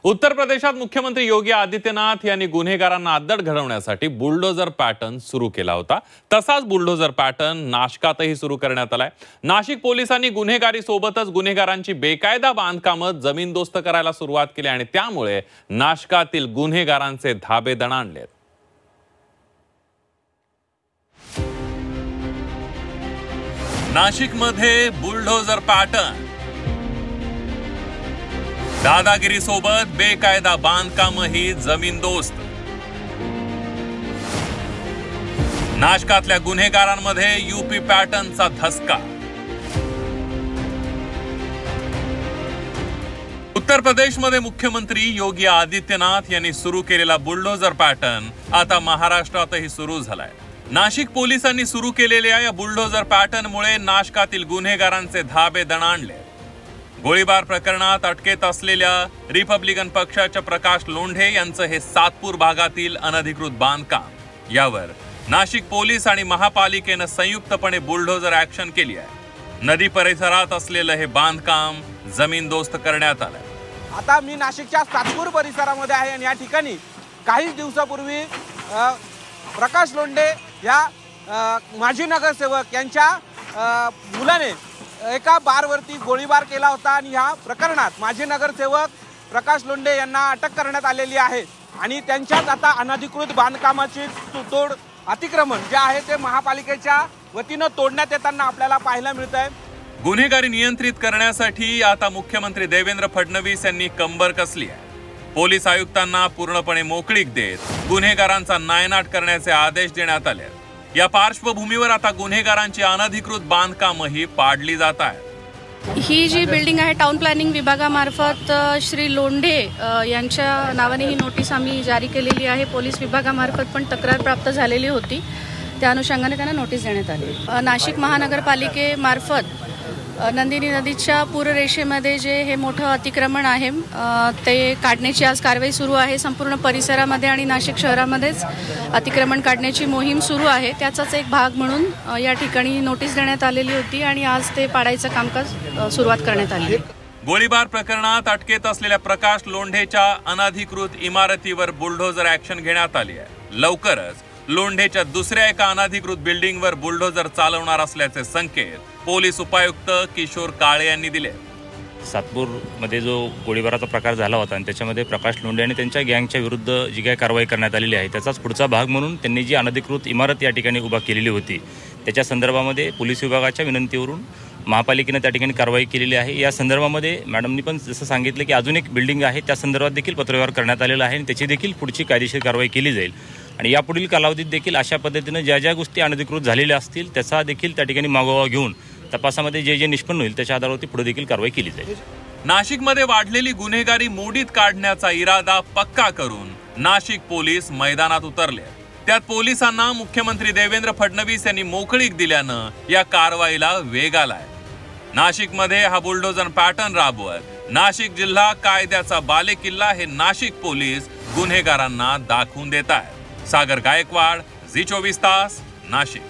उत्तर प्रदेशात मुख्यमंत्री योगी आदित्यनाथ यांनी गुन्हेगारांना अद्दड घडवण्यासाठी बुलडोजर पॅटर्न सुरू केला होता। तसाच बुलडोजर पॅटर्न नाशिकातही सुरू करण्यात आलाय। नाशिक पोलिसांनी गुन्हेगारी सोबतच गुन्हेगारांची बेकायदा बांधकामं जमीनदोस्त करायला सुरुवात केली आणि त्यामुळे नाशिकातील गुन्हेगारांचे धाबे दणाणले। नाशिकमध्ये बुलडोजर पॅटर्न, दादागिरी सोबत बेकायदा बांधकामही जमीनदोस्त। नाशिकातल्या गुन्हेगारांमध्ये यूपी पॅटर्नचा धसका। उत्तर प्रदेशमध्ये मुख्यमंत्री योगी आदित्यनाथ यांनी सुरू केलेला बुलडोजर पॅटर्न आता महाराष्ट्रातही सुरू झालाय। नाशिक पोलिसांनी सुरू केलेल्या या बुलडोजर पॅटर्नमुळे नाशिकातील गुन्हेगारांचे धाबे दणाणले। गोळीबार प्रकरणात अटकेत असलेल्या रिपब्लिकन पक्षाच्या प्रकाश लोंढे यांचं हे सातपूर भागातील अनधिकृत बांधकाम, यावर नाशिक पोलीस आणि महापालिकेनं संयुक्तपणे बुलडोजर ऍक्शन केली आहे। नदी परिसरात असलेलं हे बांधकाम जमीनदोस्त करण्यात आलंय। आता मी नाशिकच्या सातपूर परिसरामध्ये आहे आणि या ठिकाणी काही दिवसापूर्वी प्रकाश लोंढे या माजी नगरसेवक यांच्या मुलाने एका बारवरती गोळीबार केला होता आणि या प्रकरणात माजी नगरसेवक प्रकाश लोंढे यांना अटक करण्यात आलेली आहे आणि त्यांच्यात आता अनधिकृत बांधकामाची तोड अतिक्रमण जे आहे ते महापालिकेच्या वतीनं तोडण्यात येताना आपल्याला पाहायला मिळतंय। गुन्हेगारी नियंत्रित करण्यासाठी आता मुख्यमंत्री देवेंद्र फडणवीस यांनी कंबर कसली आहे। पोलीस आयुक्तांना पूर्णपणे मोकळीक देत गुन्हेगारांचा नायनाट करण्याचे आदेश देण्यात आले। या पार्श्वभूमीवर आता गुन्हेगारांची अनधिकृत बांधकामही पाडली जात आहेत। ही जी बिल्डिंग आहे टाउन प्लॅनिंग विभागामार्फत श्री लोंढे यांच्या नावाने ही नोटीस आम्ही जारी केलेली आहे। पोलीस विभागामार्फत पण तक्रार प्राप्त झालेली होती, त्या अनुषंगाने त्यांना नोटीस देण्यात आली। नाशिक महानगरपालिकेमार्फत नंदिनी नदीच्या पूररेषेमध्ये जे हे मोठं अतिक्रमण आहे ते काढण्याची आज कारवाई सुरू आहे। संपूर्ण परिसरामध्ये आणि नाशिक शहरामध्येच अतिक्रमण काढण्याची मोहीम सुरू आहे। त्याचाच एक भाग म्हणून या ठिकाणी नोटीस देण्यात आलेली होती आणि आज ते पाडायचं कामकाज सुरुवात करण्यात आली। गोळीबार प्रकरणात अटकेत असलेल्या प्रकाश लोंढेच्या अनधिकृत इमारतीवर बुलडोजर ऍक्शन घेण्यात आली आहे। लवकरच लोंढेच्या दुसऱ्या एका अनधिकृत बिल्डिंगवर बुलडोजर चालवणार असल्याचे संकेत पोलीस उपायुक्त किशोर काळे यांनी दिले। सातपूरमध्ये जो गोळीबाराचा प्रकार झाला होता आणि त्याच्यामध्ये प्रकाश लोंढे आणि त्यांच्या गँगच्या विरुद्ध जी काही कारवाई करण्यात आलेली आहे त्याचाच पुढचा भाग म्हणून त्यांनी जी अनधिकृत इमारत या ठिकाणी उभा केलेली होती त्याच्या संदर्भामध्ये पोलीस विभागाच्या विनंतीवरून महापालिकेने त्या ठिकाणी कारवाई केलेली आहे। या संदर्भामध्ये मॅडमनी पण जसं सांगितलं की अजून एक बिल्डिंग आहे त्या संदर्भात देखील पत्रव्यवहार करण्यात आलेला आहे आणि त्याची देखील पुढची कायदेशीर कारवाई केली जाईल आणि यापुढील कालावधीत देखील अशा पद्धतीनं ज्या ज्या गोष्टी अनधिकृत झालेल्या असतील त्याचा देखील त्या ठिकाणी मागोवा घेऊन तपासामध्ये जे जे निष्पन्न होईल त्याच्या आधारावरती पुढे देखील कारवाई केली जाईल। नाशिकमध्ये वाढलेली गुन्हेगारी मोडीत काढण्याचा इरादा पक्का करून नाशिक पोलीस मैदानात उतरले। त्यात पोलिसांना मुख्यमंत्री देवेंद्र फडणवीस यांनी मोकळीक दिल्यानं या कारवाईला वेग आलाय। नाशिकमध्ये हा बुलडोजर पॅटर्न राबवत नाशिक जिल्हा कायद्याचा बालेकिल्ला हे नाशिक पोलीस गुन्हेगारांना दाखवून देत आहेत। सागर गायकवाड, झी 24 तास, नाशिक।